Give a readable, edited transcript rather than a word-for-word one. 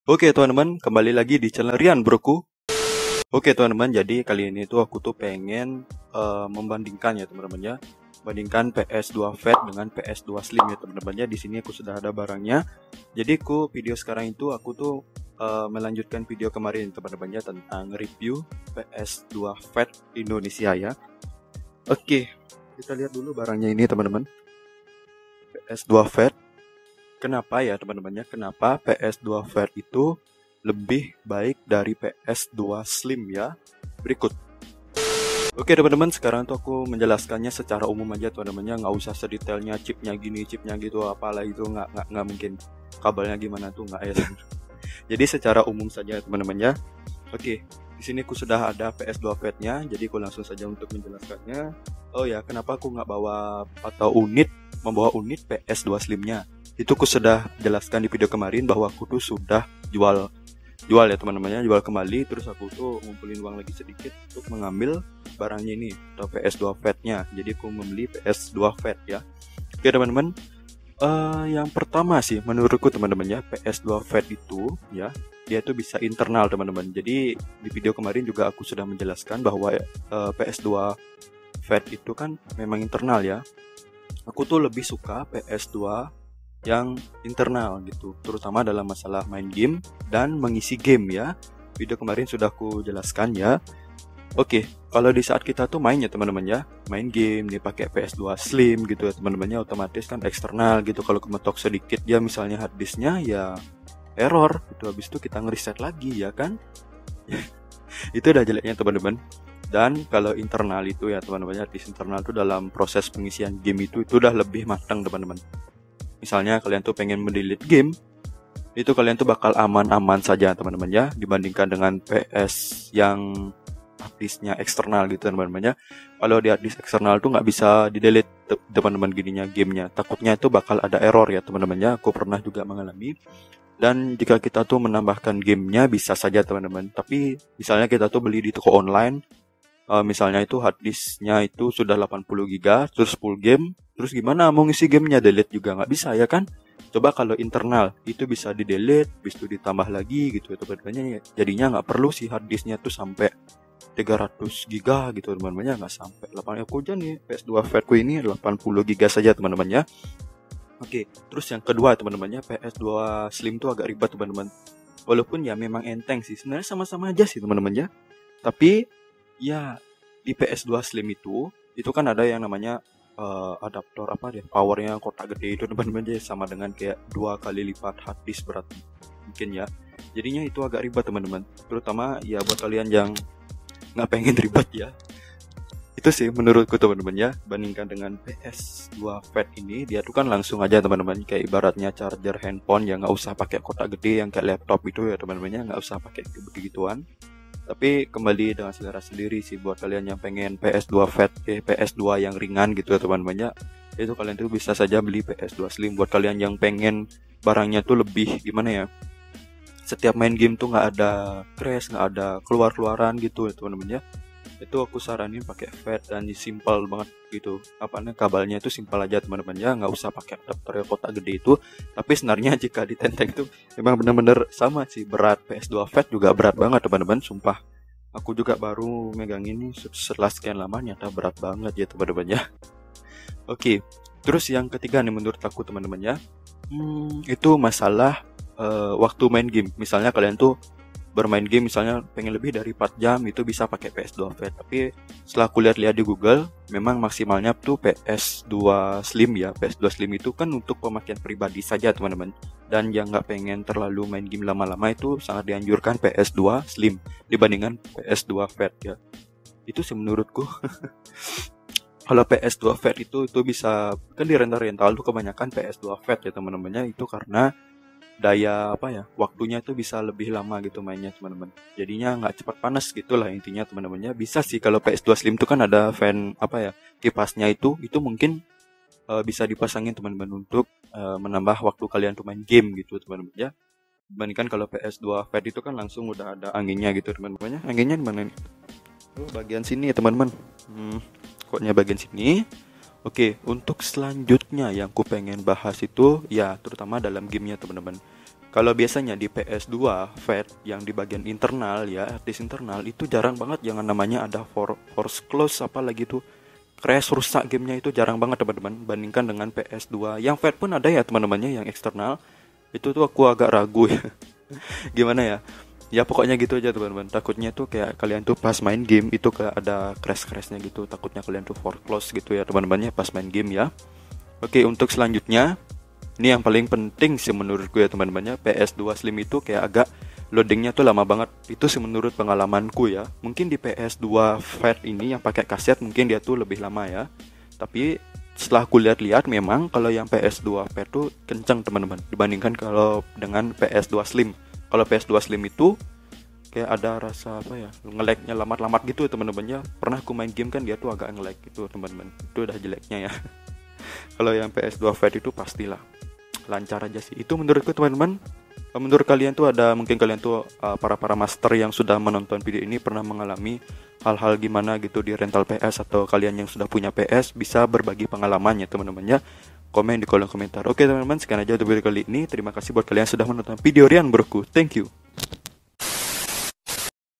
Oke teman-teman, kembali lagi di channel Rian Broku. Oke teman-teman, jadi kali ini tuh aku tuh pengen membandingkan ya teman-teman ya. Bandingkan PS2 Fat dengan PS2 Slim ya teman-teman ya. Di sini aku sudah ada barangnya. Jadi video sekarang itu aku tuh melanjutkan video kemarin teman-teman ya tentang review PS2 Fat Indonesia ya. Oke, kita lihat dulu barangnya ini teman-teman. PS2 Fat. Kenapa ya teman-teman ya? Kenapa PS2 Fat itu lebih baik dari PS2 Slim ya? Berikut. Oke teman-teman, sekarang tuh aku menjelaskannya secara umum aja teman-teman ya, nggak usah sedetailnya chipnya gini, chipnya gitu, apalah itu nggak mungkin. Kabelnya gimana tuh nggak ya. Jadi secara umum saja teman-teman ya. Oke, di sini aku sudah ada PS2 Fat-nya, jadi aku langsung saja untuk menjelaskannya. Oh ya, kenapa aku nggak bawa atau membawa unit PS2 Slim-nya? Itu aku sudah jelaskan di video kemarin bahwa aku tuh sudah jual ya teman-teman ya, jual kembali, terus aku tuh ngumpulin uang lagi sedikit untuk mengambil barangnya ini atau PS2 Fat-nya. Jadi aku membeli PS2 Fat ya. Oke teman-teman, yang pertama sih menurutku teman-teman ya, PS2 Fat itu ya, dia tuh bisa internal teman-teman. Jadi di video kemarin juga aku sudah menjelaskan bahwa PS2 Fat itu kan memang internal ya. Aku tuh lebih suka PS2 yang internal gitu, terutama dalam masalah main game dan mengisi game ya. Video kemarin sudah aku jelaskan ya. Oke, kalau di saat kita tuh main ya teman-teman ya, main game nih pakai PS2 Slim gitu ya teman-teman ya, otomatis kan eksternal gitu. Kalau kemetok sedikit ya misalnya hard disknya ya error gitu, habis itu kita ngereset lagi ya kan. Itu udah jeleknya teman-teman. Dan kalau internal itu ya teman-teman ya, disk internal itu dalam proses pengisian game itu udah lebih matang teman-teman. Misalnya kalian tuh pengen mendelete game, itu kalian tuh bakal aman-aman saja teman-teman ya, dibandingkan dengan PS yang harddisknya eksternal gitu teman-teman ya. Kalau di harddisk eksternal tuh nggak bisa di-delete teman-teman gininya gamenya, takutnya itu bakal ada error ya teman-teman ya. Aku pernah juga mengalami. Dan jika kita tuh menambahkan gamenya bisa saja teman-teman, tapi misalnya kita tuh beli di toko online, misalnya itu harddisknya itu sudah 80 GB, terus full game, terus gimana mau ngisi gamenya, delete juga nggak bisa ya kan. Coba kalau internal itu bisa di delete, bis itu ditambah lagi gitu teman-teman, jadinya nggak perlu si harddisknya tuh sampai 300 GB gitu teman-teman ya, nggak sampai 8. Aku aja nih PS2 Fatku ini 80 GB saja teman-teman ya. Oke, terus yang kedua teman-teman ya, PS2 Slim tuh agak ribet teman-teman, walaupun ya memang enteng sih sebenarnya, sama-sama aja sih teman-teman ya. Tapi ya di PS2 Slim itu kan ada yang namanya adaptor apa deh, powernya kotak gede itu teman-teman ya, sama dengan kayak 2 kali lipat hard disk berat mungkin ya. Jadinya itu agak ribet teman-teman, terutama ya buat kalian yang nggak pengen ribet ya. Itu sih menurutku teman-teman ya. Bandingkan dengan PS2 Fat ini, dia tuh kan langsung aja teman-teman, kayak ibaratnya charger handphone yang nggak usah pakai kotak gede yang kayak laptop itu ya teman-teman ya, nggak usah pakai begituan. Tapi kembali dengan selera sendiri sih, buat kalian yang pengen PS2 Fat, PS2 yang ringan gitu ya teman-teman ya, itu kalian tuh bisa saja beli PS2 Slim. Buat kalian yang pengen barangnya tuh lebih gimana ya, setiap main game tuh nggak ada crash, nggak ada keluar-keluaran gitu ya teman-teman ya, itu aku saranin pakai Fat dan simpel banget gitu. Kabelnya itu simpel aja teman-teman ya, nggak usah pakai adapter kotak gede itu. Tapi sebenarnya jika ditenteng itu memang benar-benar sama sih, berat. PS2 Fat juga berat banget teman-teman, sumpah. Aku juga baru megang ini setelah sekian lama, nyata berat banget ya teman-teman ya. Oke, terus yang ketiga nih menurut aku teman-teman ya, itu masalah waktu main game. Misalnya kalian tuh bermain game misalnya pengen lebih dari 4 jam, itu bisa pakai PS2 Fat. Tapi setelah aku lihat-lihat di Google, memang maksimalnya tuh PS2 Slim ya. PS2 Slim itu kan untuk pemakaian pribadi saja teman-teman, dan yang nggak pengen terlalu main game lama-lama itu sangat dianjurkan PS2 Slim dibandingkan PS2 Fat ya. Itu sih menurutku. Kalau PS2 Fat itu bisa kan di rental tuh kebanyakan PS2 Fat ya teman-temannya, itu karena daya waktunya itu bisa lebih lama gitu mainnya teman-teman, jadinya nggak cepat panas gitulah intinya teman-temannya. Bisa sih kalau PS2 Slim itu kan ada fan kipasnya itu mungkin bisa dipasangin teman-teman untuk menambah waktu kalian tuh main game gitu teman-teman ya. Dibandingkan kalau PS2 Fat itu kan langsung udah ada anginnya gitu teman-temannya. Anginnya di mana nih? Bagian sini ya teman-teman. Koknya bagian sini. Oke, untuk selanjutnya yang ku pengen bahas itu ya terutama dalam gamenya teman-teman. Kalau biasanya di PS2 Fat yang di bagian internal ya, disk internal itu jarang banget yang namanya ada force close apalagi tuh crash rusak gamenya, itu jarang banget teman-teman. Bandingkan dengan PS2 yang Fat pun ada ya teman-temannya yang eksternal. Itu tuh aku agak ragu ya. Gimana ya? Ya pokoknya gitu aja teman-teman. Takutnya tuh kayak kalian tuh pas main game itu kayak ada crash-crashnya gitu. Takutnya kalian tuh force close gitu ya teman-temannya pas main game ya. Oke, untuk selanjutnya ini yang paling penting sih menurutku ya teman-temannya, PS2 Slim itu kayak agak loadingnya tuh lama banget. Itu sih menurut pengalamanku ya. Mungkin di PS2 Fat ini yang pakai kaset mungkin dia tuh lebih lama ya. Tapi setelah aku lihat-lihat memang kalau yang PS2 Fat tuh kencang teman-teman dibandingkan kalau dengan PS2 Slim. Kalau PS2 Slim itu kayak ada rasa apa ya, nge-lag-nya lamat-lamat gitu teman-temannya. Pernah aku main game kan dia tuh agak nge-lag gitu teman-teman. Itu udah jeleknya ya. Kalau yang PS2 Fat itu pastilah lancar aja sih. Itu menurutku teman-teman. Menurut kalian tuh ada mungkin kalian tuh para master yang sudah menonton video ini pernah mengalami hal-hal gimana gitu di rental PS, atau kalian yang sudah punya PS bisa berbagi pengalamannya teman-teman ya. Komen di kolom komentar. Oke teman-teman, sekian aja untuk video kali ini. Terima kasih buat kalian yang sudah menonton video Rian Broku. Thank you.